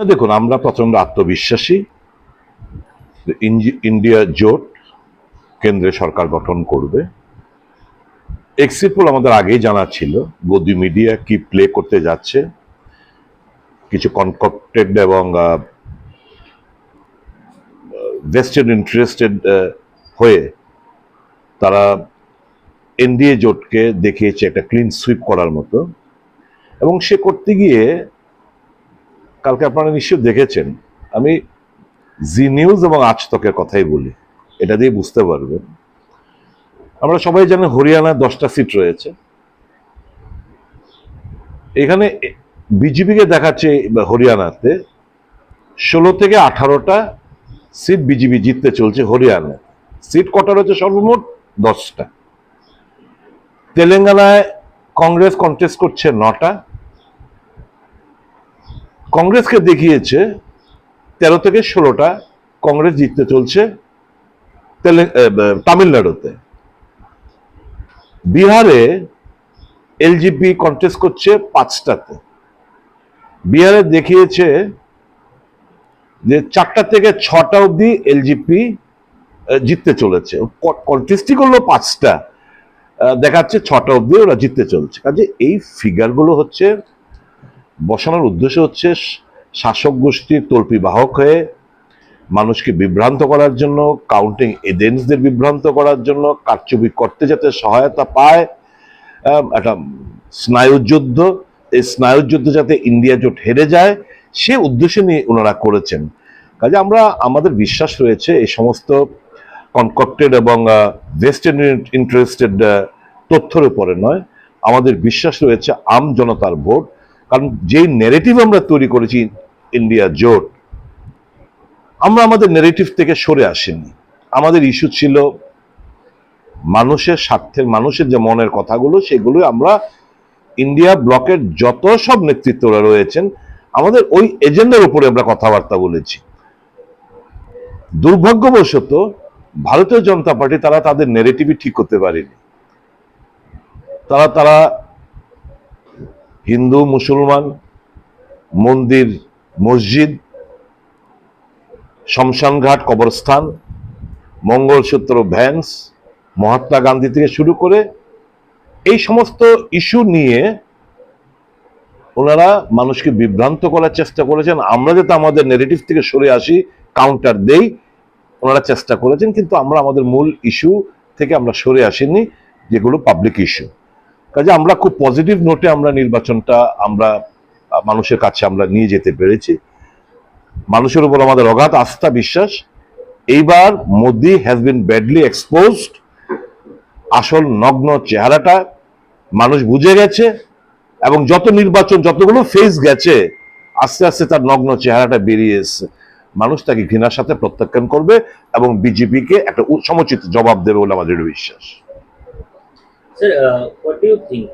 দেখুন, আমরা প্রচন্ড আত্মবিশ্বাসী। ইন্ডিয়া জোট কেন্দ্রে সরকার গঠন করবে। এক্সিট পোল আমাদের আগেই জানা ছিল গদি মিডিয়া কি প্লে করতে যাচ্ছে, কিছু কনকক্টেড এবং ভেস্টেড ইন্টারেস্টেড হয়ে তারা এনডিএ জোটকে দেখিয়েছে একটা ক্লিন সুইপ করার মতো। এবং সে করতে গিয়ে কালকে আপনারা নিশ্চয়ই দেখেছেন, আমি জি নিউজ এবং আজ তকের কথাই বলি, এটা দিয়ে বুঝতে পারবেন। আমরা সবাই জানি হরিয়ানায় 10টা সিট রয়েছে। এখানে বিজেপিকে দেখাচ্ছে হরিয়ানাতে 16 থেকে 18টা সিট বিজেপি জিততে চলছে হরিয়ানায়। সিট কটা রয়েছে? সর্বমোট 10টা। তেলেঙ্গানায় কংগ্রেস কন্টেস্ট করছে 9টা। কংগ্রেসকে দেখিয়েছে 13 থেকে 16টা কংগ্রেস জিততে চলছে তামিলনাড়ুতে। বিহারে এলজেপি কন্টেস্ট করছে 5টাতে। বিহারে দেখিয়েছে যে 4টা থেকে 6টা অব্দি এলজেপি জিততে চলেছে। কন্টেস্টই করলো 5টা, দেখাচ্ছে 6টা অব্দি ওরা জিততে চলছে। কাজে এই ফিগারগুলো হচ্ছে বসানোর উদ্দেশ্য হচ্ছে শাসক গোষ্ঠীর তল্পি বাহক হয়ে মানুষকে বিভ্রান্ত করার জন্য, কাউন্টিং এজেন্টসদের বিভ্রান্ত করার জন্য, কারচুপি করতে যাতে সহায়তা পায়। একটা স্নায়ুযুদ্ধ, এই স্নায়ুযুদ্ধ যাতে ইন্ডিয়া জোট হেরে যায় সে উদ্দেশ্য নিয়ে ওনারা করেছেন। কাজে আমাদের বিশ্বাস রয়েছে এই সমস্ত কনকক্টেড এবং ভেস্টেড ইন্টারেস্টেড তথ্যের উপরে নয়, আমাদের বিশ্বাস রয়েছে আম জনতার ভোট। কারণ যেই নেগেটিভ আমরা তৈরি করেছি ইন্ডিয়া জোট, আমরা আমাদের নেগেটিভ থেকে সরে আসিনি। আমাদের ইস্যু ছিল মানুষের স্বার্থের, মানুষের যে মনের কথাগুলো, সেগুলো আমরা ইন্ডিয়া ব্লকের যত সব নেতৃত্বরা রয়েছেন আমাদের ওই এজেন্ডার উপরে আমরা কথাবার্তা বলেছি। দুর্ভাগ্যবশত ভারতীয় জনতা পার্টি তারা তাদের নেগেটিভই ঠিক করতে পারেনি। তারা হিন্দু মুসলমান, মন্দির মসজিদ, শমশানঘাট কবরস্থান, মঙ্গলসূত্র ভ্যান্স, মহাত্মা গান্ধী থেকে শুরু করে এই সমস্ত ইস্যু নিয়ে ওনারা মানুষকে বিভ্রান্ত করার চেষ্টা করেছেন। আমরা যাতে আমাদের নেগেটিভ থেকে সরে আসি, কাউন্টার দেই, ওনারা চেষ্টা করেছেন। কিন্তু আমরা আমাদের মূল ইস্যু থেকে আমরা সরে আসিনি, যেগুলো পাবলিক ইস্যু। কাজে আমরা খুব পজিটিভ নোটে আমরা নির্বাচনটা আমরা মানুষের কাছে আমরা নিয়ে যেতে পেরেছি। মানুষের উপর আমাদের অগাধ আস্থা, বিশ্বাস। এইবার Modi has been badly exposed. আসল নগ্ন চেহারাটা মানুষ বুঝে গেছে এবং যত নির্বাচন যতগুলো ফেজ গেছে আস্তে আস্তে তার নগ্ন চেহারাটা বেরিয়ে এসছে। মানুষ তাকে ঘৃণার সাথে প্রত্যাখ্যান করবে এবং বিজেপিকে একটা সমুচিত জবাব দেবে বলে আমাদের বিশ্বাস। Sir, what do you think?